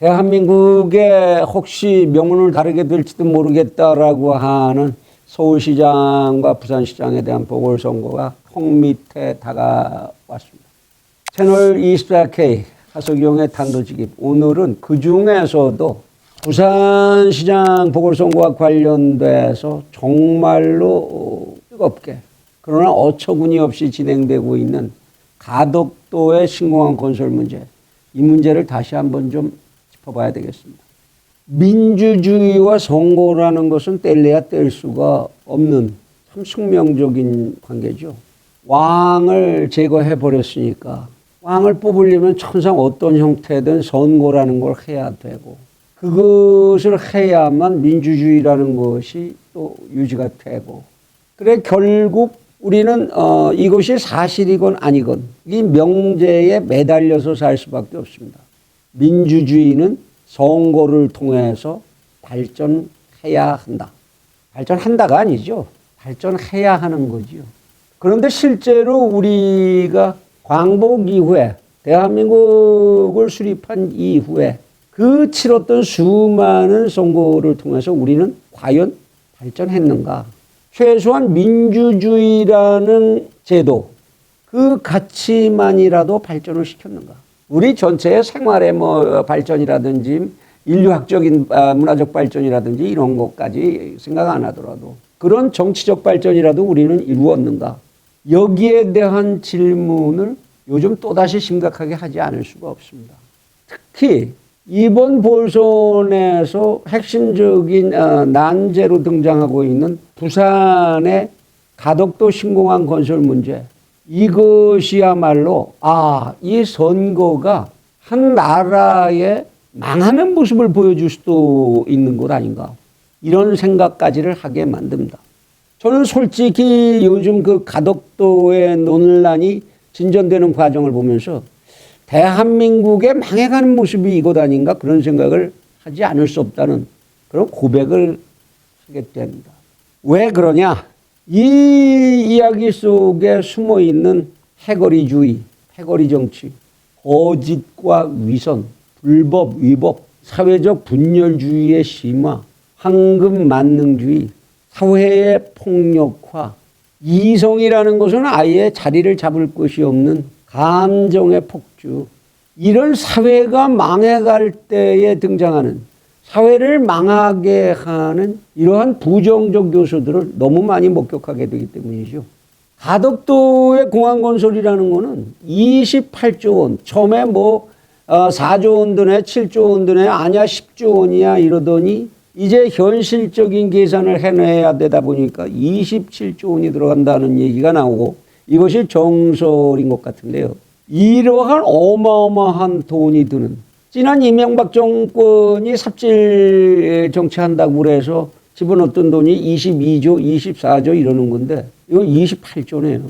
대한민국에 혹시 명운을 다르게 될지도 모르겠다라고 하는 서울시장과 부산시장에 대한 보궐선거가 턱밑에 다가왔습니다. 채널 24K 하석영의 단도직입. 오늘은 그 중에서도 부산시장 보궐선거와 관련돼서 정말로 뜨겁게 그러나 어처구니 없이 진행되고 있는 가덕도의 신공항 건설 문제, 이 문제를 다시 한번 좀 짚어봐야 되겠습니다. 민주주의와 선거라는 것은 뗄래야 뗄 수가 없는 참 숙명적인 관계죠. 왕을 제거해버렸으니까 왕을 뽑으려면 천상 어떤 형태든 선거라는 걸 해야 되고, 그것을 해야만 민주주의라는 것이 또 유지가 되고, 그래 결국 우리는 이것이 사실이건 아니건 이 명제에 매달려서 살 수밖에 없습니다. 민주주의는 선거를 통해서 발전해야 한다. 발전한다가 아니죠. 발전해야 하는 거지요. 그런데 실제로 우리가 광복 이후에 대한민국을 수립한 이후에 그 치렀던 수많은 선거를 통해서 우리는 과연 발전했는가? 최소한 민주주의라는 제도, 그 가치만이라도 발전을 시켰는가? 우리 전체의 생활의 발전이라든지 인류학적인 문화적 발전이라든지 이런 것까지 생각 안 하더라도 그런 정치적 발전이라도 우리는 이루었는가? 여기에 대한 질문을 요즘 또다시 심각하게 하지 않을 수가 없습니다. 특히 이번 보궐선에서 핵심적인 난제로 등장하고 있는 부산의 가덕도 신공항 건설 문제, 이것이야말로 이 선거가 한 나라의 망하는 모습을 보여줄 수도 있는 것 아닌가, 이런 생각까지를 하게 만듭니다. 저는 솔직히 요즘 그 가덕도의 논란이 진전되는 과정을 보면서 대한민국의 망해가는 모습이 이것 아닌가, 그런 생각을 하지 않을 수 없다는 그런 고백을 하게 됩니다. 왜 그러냐? 이 이야기 속에 숨어있는 해거리주의, 해거리 정치, 거짓과 위선, 불법, 위법, 사회적 분열주의의 심화, 황금 만능주의, 사회의 폭력화, 이성이라는 것은 아예 자리를 잡을 것이 없는 감정의 폭주, 이런 사회가 망해갈 때에 등장하는, 사회를 망하게 하는 이러한 부정적 요소들을 너무 많이 목격하게 되기 때문이죠. 가덕도의 공항 건설이라는 것은 28조 원, 처음에 4조 원 드네, 7조 원 드네, 아니야 10조 원이야 이러더니 이제 현실적인 계산을 해내야 되다 보니까 27조 원이 들어간다는 얘기가 나오고, 이것이 정설인 것 같은데요. 이러한 어마어마한 돈이 드는, 지난 이명박 정권이 삽질 정치한다고 그래서 집어넣었던 돈이 22조, 24조 이러는 건데 이건 28조네요.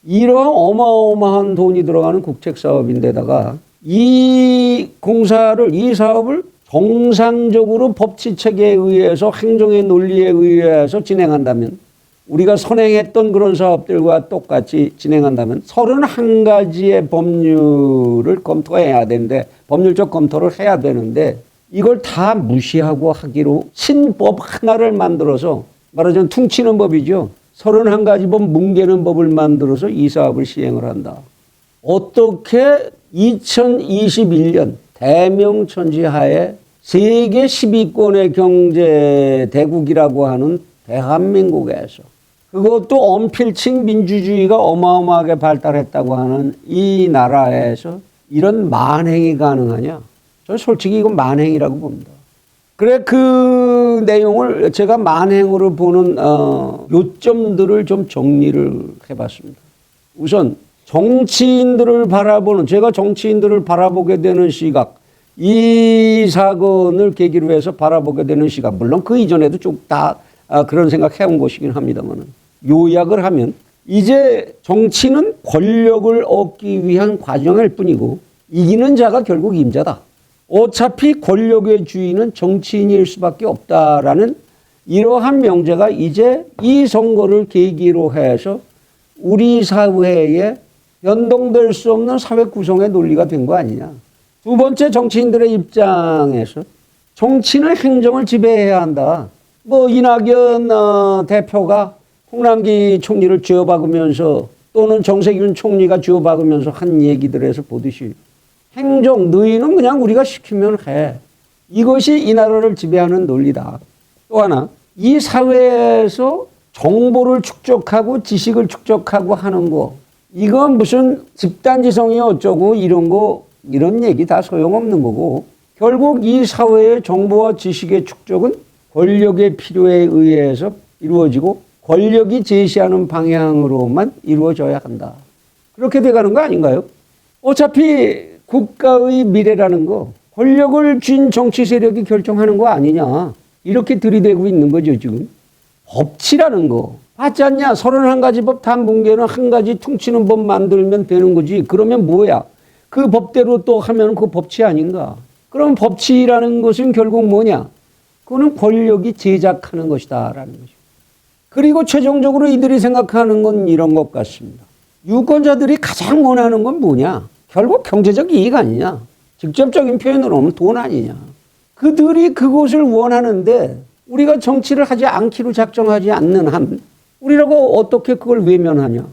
이러한 어마어마한 돈이 들어가는 국책사업인데다가 이 공사를, 이 사업을 정상적으로 법치체계에 의해서, 행정의 논리에 의해서 진행한다면, 우리가 선행했던 그런 사업들과 똑같이 진행한다면 31가지의 법률을 검토해야 되는데, 법률적 검토를 해야 되는데 이걸 다 무시하고 하기로 신법 하나를 만들어서, 말하자면 퉁치는 법이죠. 31가지 법 뭉개는 법을 만들어서 이 사업을 시행을 한다. 어떻게 2021년 대명천지하에 세계 10위권의 경제 대국이라고 하는 대한민국에서, 그것도 언필칭 민주주의가 어마어마하게 발달했다고 하는 이 나라에서 이런 만행이 가능하냐? 저는 솔직히 이건 만행이라고 봅니다. 그래, 그 내용을 제가 만행으로 보는 요점들을 좀 정리를 해봤습니다. 우선 정치인들을 바라보는, 제가 정치인들을 바라보게 되는 시각, 이 사건을 계기로 해서 바라보게 되는 시각, 물론 그 이전에도 쭉 다 그런 생각 해온 것이긴 합니다만, 요약을 하면 이제 정치는 권력을 얻기 위한 과정일 뿐이고 이기는 자가 결국 임자다. 어차피 권력의 주인은 정치인일 수밖에 없다라는 이러한 명제가 이제 이 선거를 계기로 해서 우리 사회에 연동될 수 없는 사회 구성의 논리가 된 거 아니냐. 두 번째, 정치인들의 입장에서 정치는 행정을 지배해야 한다. 뭐 이낙연 대표가 홍남기 총리를 쥐어박으면서 또는 정세균 총리가 쥐어박으면서 한 얘기들에서 보듯이 행정, 너희는 그냥 우리가 시키면 해. 이것이 이 나라를 지배하는 논리다. 또 하나, 이 사회에서 정보를 축적하고 지식을 축적하고 하는 거, 이건 무슨 집단지성이 어쩌고 이런 얘기 다 소용없는 거고, 결국 이 사회의 정보와 지식의 축적은 권력의 필요에 의해서 이루어지고 권력이 제시하는 방향으로만 이루어져야 한다. 그렇게 돼가는 거 아닌가요? 어차피 국가의 미래라는 거 권력을 쥔 정치 세력이 결정하는 거 아니냐. 이렇게 들이대고 있는 거죠, 지금. 법치라는 거. 봤지 않냐? 31가지 법 단분계는 한 가지 퉁치는 법 만들면 되는 거지. 그러면 뭐야? 그 법대로 또 하면 그 법치 아닌가? 그럼 법치라는 것은 결국 뭐냐? 그거는 권력이 제작하는 것이다. 라는 거죠. 그리고 최종적으로 이들이 생각하는 건 이런 것 같습니다. 유권자들이 가장 원하는 건 뭐냐? 결국 경제적 이익 아니냐? 직접적인 표현으로 하면 돈 아니냐? 그들이 그것을 원하는데 우리가 정치를 하지 않기로 작정하지 않는 한 우리라고 어떻게 그걸 외면하냐?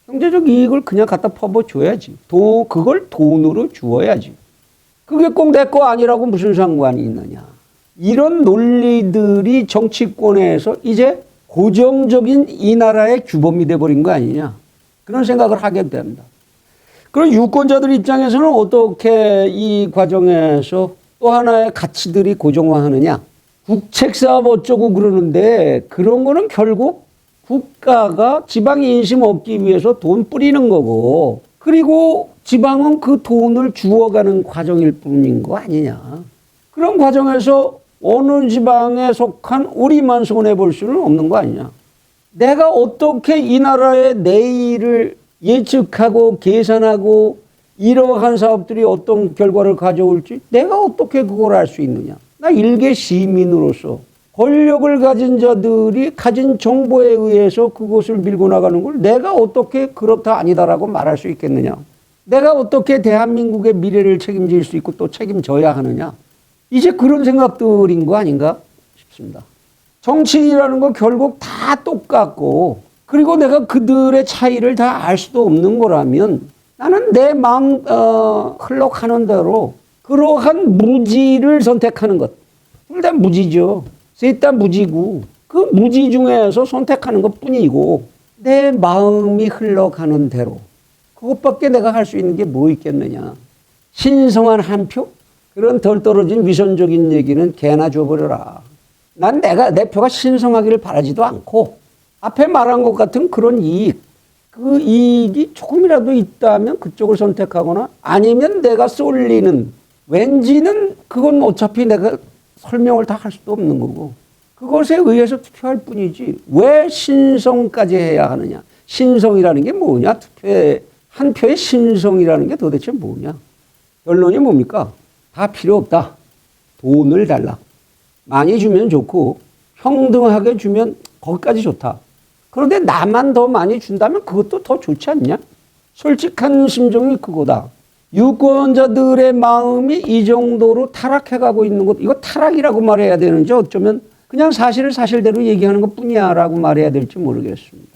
경제적 이익을 그냥 갖다 퍼부어줘야지. 그걸 돈으로 주어야지. 그게 꼭 내 거 아니라고 무슨 상관이 있느냐? 이런 논리들이 정치권에서 이제 고정적인 이 나라의 규범이 돼버린 거 아니냐? 그런 생각을 하게 됩니다. 그럼 유권자들 입장에서는 어떻게 이 과정에서 또 하나의 가치들이 고정화하느냐? 국책사업 어쩌고 그러는데 그런 거는 결국 국가가 지방 인심 얻기 위해서 돈 뿌리는 거고 그리고 지방은 그 돈을 주어가는 과정일 뿐인 거 아니냐. 그런 과정에서 어느 지방에 속한 우리만 손해볼 수는 없는 거 아니냐. 내가 어떻게 이 나라의 내일을 예측하고 계산하고 이러한 사업들이 어떤 결과를 가져올지 내가 어떻게 그걸 알 수 있느냐. 나 일개 시민으로서 권력을 가진 자들이 가진 정보에 의해서 그것을 밀고 나가는 걸 내가 어떻게 그렇다 아니다라고 말할 수 있겠느냐. 내가 어떻게 대한민국의 미래를 책임질 수 있고 또 책임져야 하느냐. 이제 그런 생각들인 거 아닌가 싶습니다. 정치인이라는 건 결국 다 똑같고 그리고 내가 그들의 차이를 다 알 수도 없는 거라면 나는 내 마음 흘러가는 대로 그러한 무지를 선택하는 것. 둘 다 무지죠. 셋 다 무지고 그 무지 중에서 선택하는 것뿐이고 내 마음이 흘러가는 대로 그것밖에 내가 할 수 있는 게 뭐 있겠느냐. 신성한 한 표? 그런 덜 떨어진 위선적인 얘기는 개나 줘버려라. 난 내 표가 신성하기를 바라지도 않고 앞에 말한 것 같은 그런 이익, 그 이익이 조금이라도 있다면 그쪽을 선택하거나 아니면 내가 쏠리는 왠지는 그건 어차피 내가 설명을 다 할 수도 없는 거고 그것에 의해서 투표할 뿐이지 왜 신성까지 해야 하느냐. 신성이라는 게 뭐냐. 한 표의 신성이라는 게 도대체 뭐냐. 결론이 뭡니까? 다 필요 없다. 돈을 달라. 많이 주면 좋고 평등하게 주면 거기까지 좋다. 그런데 나만 더 많이 준다면 그것도 더 좋지 않냐? 솔직한 심정이 그거다. 유권자들의 마음이 이 정도로 타락해가고 있는 것, 이거 타락이라고 말해야 되는지 어쩌면 그냥 사실을 사실대로 얘기하는 것 뿐이야 라고 말해야 될지 모르겠습니다.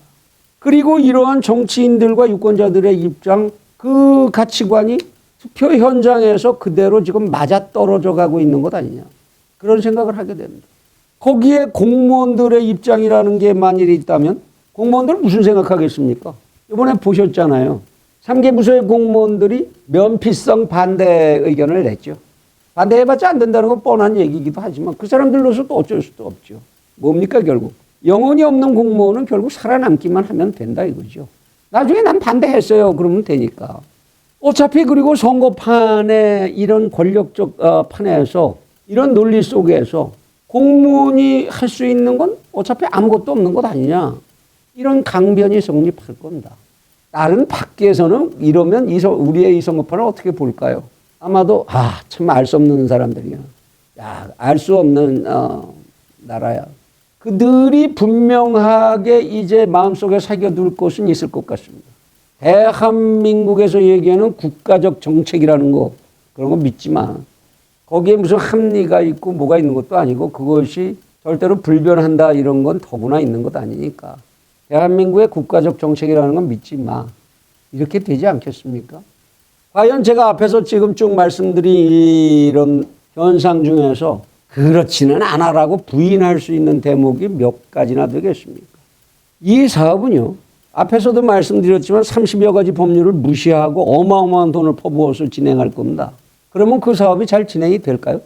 그리고 이러한 정치인들과 유권자들의 입장, 그 가치관이 투표 현장에서 그대로 지금 맞아떨어져 가고 있는 것 아니냐. 그런 생각을 하게 됩니다. 거기에 공무원들의 입장이라는 게 만일에 있다면 공무원들은 무슨 생각하겠습니까? 이번에 보셨잖아요. 3개 부서의 공무원들이 면피성 반대 의견을 냈죠. 반대해봤자 안 된다는 건 뻔한 얘기이기도 하지만 그 사람들로서도 어쩔 수도 없죠. 뭡니까 결국? 영혼이 없는 공무원은 결국 살아남기만 하면 된다 이거죠. 나중에 난 반대했어요. 그러면 되니까. 어차피 그리고 선거판에 이런 권력적 판에서 이런 논리 속에서 공무원이 할 수 있는 건 어차피 아무것도 없는 것 아니냐. 이런 강변이 성립할 겁니다. 다른 밖에서는 이러면 우리의 이 선거판을 어떻게 볼까요? 아마도 참 알 수 없는 사람들이야. 알 수 없는 나라야. 그들이 분명하게 이제 마음속에 새겨둘 것은 있을 것 같습니다. 대한민국에서 얘기하는 국가적 정책이라는 거 그런 거 믿지 마. 거기에 무슨 합리가 있고 뭐가 있는 것도 아니고 그것이 절대로 불변한다 이런 건 더구나 있는 것 아니니까. 대한민국의 국가적 정책이라는 건 믿지 마. 이렇게 되지 않겠습니까? 과연 제가 앞에서 지금 쭉 말씀드린 이런 현상 중에서 그렇지는 않아라고 부인할 수 있는 대목이 몇 가지나 되겠습니까? 이 사업은요, 앞에서도 말씀드렸지만 30여 가지 법률을 무시하고 어마어마한 돈을 퍼부어서 진행할 겁니다. 그러면 그 사업이 잘 진행이 될까요?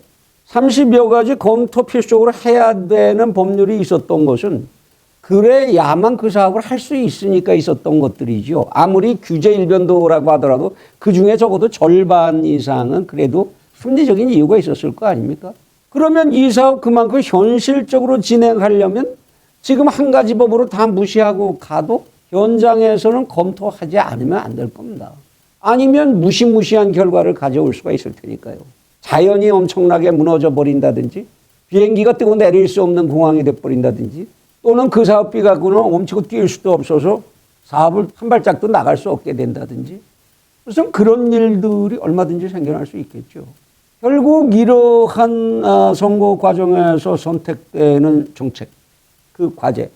30여 가지 검토 필수적으로 해야 되는 법률이 있었던 것은 그래야만 그 사업을 할 수 있으니까 있었던 것들이죠. 아무리 규제 일변도라고 하더라도 그 중에 적어도 절반 이상은 그래도 합리적인 이유가 있었을 거 아닙니까? 그러면 이 사업 그만큼 현실적으로 진행하려면 지금 한 가지 법으로 다 무시하고 가도 현장에서는 검토하지 않으면 안 될 겁니다. 아니면 무시무시한 결과를 가져올 수가 있을 테니까요. 자연이 엄청나게 무너져 버린다든지 비행기가 뜨고 내릴 수 없는 공항이 돼버린다든지 또는 그 사업비 갖고는 멈추고 뛸 수도 없어서 사업을 한 발짝도 나갈 수 없게 된다든지 무슨 그런 일들이 얼마든지 생겨날 수 있겠죠. 결국 이러한 선거 과정에서 선택되는 정책, 그 과제,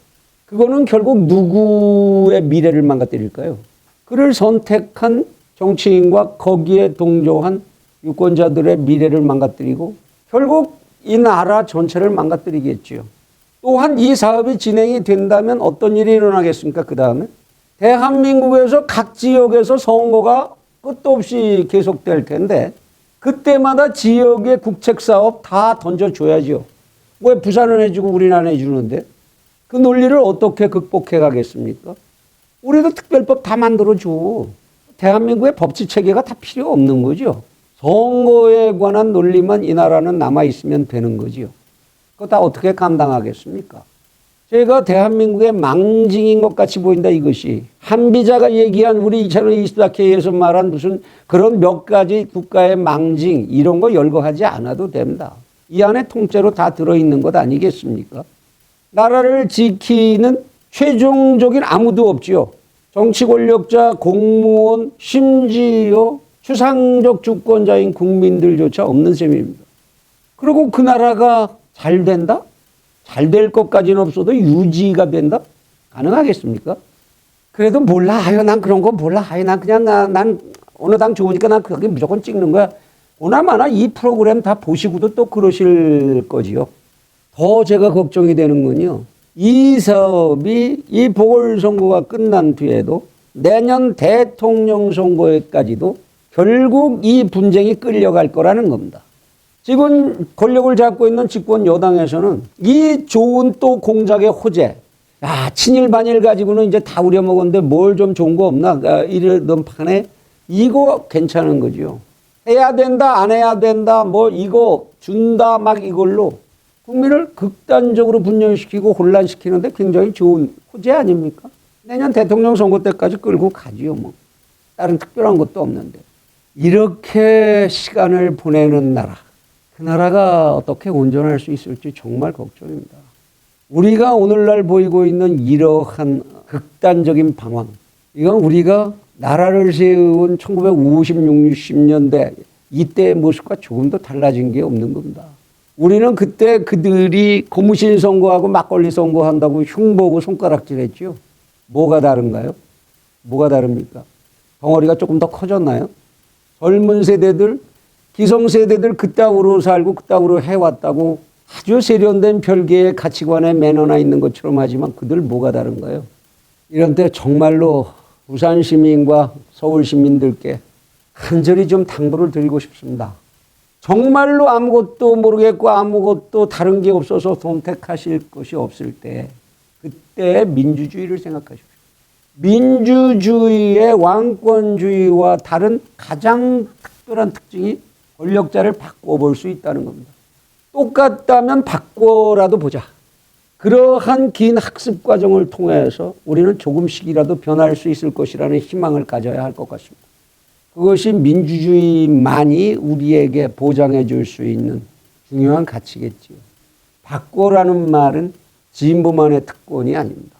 그거는 결국 누구의 미래를 망가뜨릴까요? 그를 선택한 정치인과 거기에 동조한 유권자들의 미래를 망가뜨리고 결국 이 나라 전체를 망가뜨리겠지요. 또한 이 사업이 진행이 된다면 어떤 일이 일어나겠습니까? 그 다음에 대한민국에서 각 지역에서 선거가 끝도 없이 계속될 텐데 그때마다 지역의 국책사업 다 던져줘야죠. 왜 부산은 해주고 우리는 안 해주는데 그 논리를 어떻게 극복해 가겠습니까? 우리도 특별법 다 만들어줘. 대한민국의 법치 체계가 다 필요 없는 거죠. 선거에 관한 논리만 이 나라는 남아있으면 되는 거죠. 그거 다 어떻게 감당하겠습니까? 제가 대한민국의 망징인 것 같이 보인다 이것이. 한비자가 얘기한 우리 2024K에서 말한 무슨 그런 몇 가지 국가의 망징 이런 거 열거하지 않아도 됩니다. 이 안에 통째로 다 들어있는 것 아니겠습니까? 나라를 지키는 최종적인 아무도 없지요. 정치 권력자, 공무원, 심지어 추상적 주권자인 국민들조차 없는 셈입니다. 그리고 그 나라가 잘 된다? 잘 될 것까지는 없어도 유지가 된다? 가능하겠습니까? 그래도 몰라. 아유, 난 그런 거 몰라. 아유, 난 그냥 난 어느 당 좋으니까 난 거기 무조건 찍는 거야. 오나마나 이 프로그램 다 보시고도 또 그러실 거지요. 더 제가 걱정이 되는 건요. 이 사업이 이 보궐선거가 끝난 뒤에도 내년 대통령 선거에까지도 결국 이 분쟁이 끌려갈 거라는 겁니다. 지금 권력을 잡고 있는 집권 여당에서는 이 좋은 또 공작의 호재, 친일 반일 가지고는 이제 다 우려먹었는데 뭘 좀 좋은 거 없나 이러던 판에 이거 괜찮은 거죠. 해야 된다 안 해야 된다 뭐 이거 준다 막 이걸로 국민을 극단적으로 분열시키고 혼란시키는데 굉장히 좋은 호재 아닙니까? 내년 대통령 선거 때까지 끌고 가지요. 뭐 다른 특별한 것도 없는데. 이렇게 시간을 보내는 나라, 그 나라가 어떻게 온전할 수 있을지 정말 걱정입니다. 우리가 오늘날 보이고 있는 이러한 극단적인 방황, 이건 우리가 나라를 세운 1956, 60년대 이때의 모습과 조금 더 달라진 게 없는 겁니다. 우리는 그때 그들이 고무신 선거하고 막걸리 선거한다고 흉보고 손가락질했죠. 뭐가 다른가요? 뭐가 다릅니까? 덩어리가 조금 더 커졌나요? 젊은 세대들, 기성세대들 그따구로 살고 그따구로 해왔다고 아주 세련된 별개의 가치관에 매너나 있는 것처럼 하지만 그들 뭐가 다른가요? 이런 때 정말로 부산 시민과 서울 시민들께 간절히 좀 당부를 드리고 싶습니다. 정말로 아무것도 모르겠고 아무것도 다른 게 없어서 선택하실 것이 없을 때 그때 민주주의를 생각하십시오. 민주주의의 왕권주의와 다른 가장 특별한 특징이 권력자를 바꿔볼 수 있다는 겁니다. 똑같다면 바꿔라도 보자. 그러한 긴 학습 과정을 통해서 우리는 조금씩이라도 변할 수 있을 것이라는 희망을 가져야 할 것 같습니다. 그것이 민주주의만이 우리에게 보장해 줄 수 있는 중요한 가치겠지요. 바꿔라는 말은 진보만의 특권이 아닙니다.